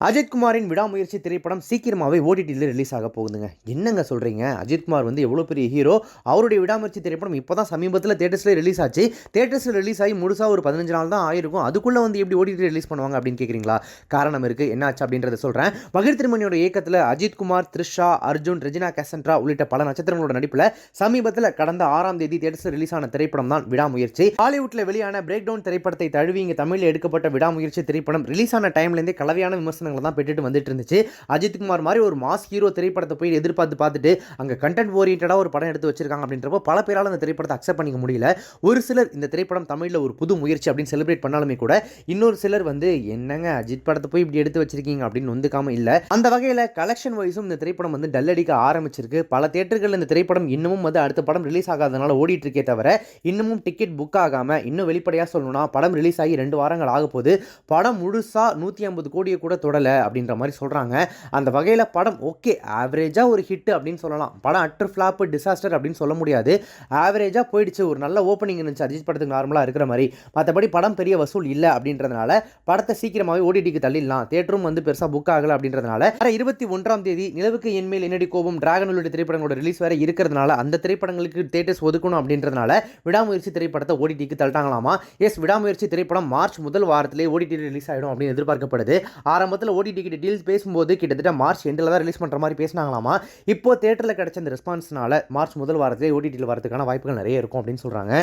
அஜித்குமாரின் விடாமுயற்சி திரைப்படம் சீக்கிரமாகவே ஓடிடியில் ரிலீஸ் ஆக போகுதுங்க. என்னங்க சொல்கிறீங்க? அஜித்குமார் வந்து எவ்வளோ பெரிய ஹீரோ. அவருடைய விடாமுயற்சி திரைப்படம் இப்போ தான் சமீபத்தில் தேட்டர்ஸில் ரிலீஸ் ஆச்சு. தேட்டர்ஸில் ரிலீஸ் ஆகி முழுசாக ஒரு 15 நாள் தான் ஆயிருக்கும். அதுக்குள்ளே வந்து எப்படி ஓடிடி ரிலீஸ் பண்ணுவாங்க அப்படின்னு கேட்குறீங்களா? காரணம் இருக்குது. என்ன ஆச்சு அப்படின்றத சொல்கிறேன். மகிழ் திருமணியோட இயக்கத்தில் அஜித்குமார், த்ரிஷா, அர்ஜுன், ரெஜினா கேசன்ட்ரா உள்ளிட்ட பல நட்சத்திரங்களோட நடிப்பில் சமீபத்தில் கடந்த 6ஆம் தேதி தேட்டர்ஸில் ரிலீஸ் ஆன திரைப்படம் தான் விடாமுயற்சி. ஹாலிவுட்டில் வெளியான பிரேக் டவுன் திரைப்படத்தை தழுவி இங்கே தமிழில் எடுக்கப்பட்ட விடாமுயற்சி திரைப்படம் ரிலீஸ் ஆன டைம்லேருந்தே கலவையான விமர்சனங்கள் தான் பெற்றுட்டு வந்துட்டு இருந்துச்சு. அஜித்குமார் மாதிரி ஒரு மாஸ் ஹீரோ திரைப்படத்தை போய் எதிர்பார்த்து பார்த்துட்டு அங்கே கண்டென்ட் ஓரியன்டாக ஒரு படம் எடுத்து வச்சிருக்காங்க அப்படின்றப்போ பல பேரால் அந்த திரைப்படத்தை அக்செப்ட் பண்ணிக்க முடியல. ஒரு சிலர் இந்த திரைப்படம் தமிழில் ஒரு புது முயற்சி அப்படின்னு செலிப்ரேட் பண்ணாலுமே கூட இன்னொரு சிலர் வந்து என்னங்க அஜித் படத்தை போய் இப்படி எடுத்து வச்சிருக்கீங்க அப்படின்னு வந்துக்காம இல்லை. அந்த வகையில் கலெக்ஷன் வைஸும் இந்த திரைப்படம் வந்து டல் அடிக்க ஆரம்பிச்சிருக்கு. பல தியேட்டர்கள் இந்த திரைப்படம் இன்னமும் வந்து அடுத்த படம் ரிலீஸ் ஆகாதனால ஓடிட்டு இருக்கே தவிர இன்னமும் டிக்கெட் புக் ஆகாமல், இன்னும் வெளிப்படையாக சொல்லணும்னா படம் ரிலீஸ் ஆகி 2 வாரங்கள் ஆக போது. படம் முழுசா 150 கோடியை கூட தொடலை அப்படின்ற மாதிரி சொல்கிறாங்க. அந்த வகையில் படம் ஓகே, ஆவரேஜாக ஒரு ஹிட் அப்படின்னு சொல்லலாம். படம் அட்டர் ஃப்ளாப், டிசாஸ்டர் அப்படின்னு சொல்ல முடியாது. ஆவரேஜாக போயிடுச்சு. ஒரு நல்ல ஓப்பனிங் இருந்துச்சு அஜித் படத்துக்கு நார்மலாக இருக்கிற மாதிரி. மற்றபடி படம் பெரிய வசூல் இல்லை அப்படின்றதுனால படத்தை சீக்கிரமாகவே ஓடிடிக்கு தள்ளிடலாம். தேட்டரும் வந்து பெருசாக புக் ஆகலை அப்படின்றதுனால 21ஆம் தேதி நிலவுக்கு என்மேல் என்னடி கோபம், டிராகன் உள்ளிட்ட திரைப்படங்களோட ரிலீஸ் வேறு இருக்கிறதுனால அந்த திரைப்படங்களுக்கு தேட்டர்ஸ் ஒதுக்கணும் அப்படின்றதுனால விடாமுயற்சி திரைப்படத்தை ஓடிடிக்கு தள்ளிட்டாங்களாமா. எஸ், விடாமுயற்சி திரைப்படம் மார்ச் முதல் வாரத்திலே ஓடிடி ரிலீஸ் ஆகிடும் அப்படின்னு எதிர்பார்க்கப்படுது. ஆரம்பத்தில் ஓடிடி டீல்ஸ் பேசும்போது கிட்டத்தட்ட மார்ச் எண்டில் தான் ரிலீஸ் பண்ணுற மாதிரி பேசினாங்களாமா. இப்போ தேட்டரில் கிடைச்ச இந்த ரெஸ்பான்ஸ்னால மார்ச் முதல் வாரத்திலே ஓடிடியில் வரதுக்கான வாய்ப்புகள் நிறைய இருக்கும் அப்படின்னு சொல்கிறாங்க.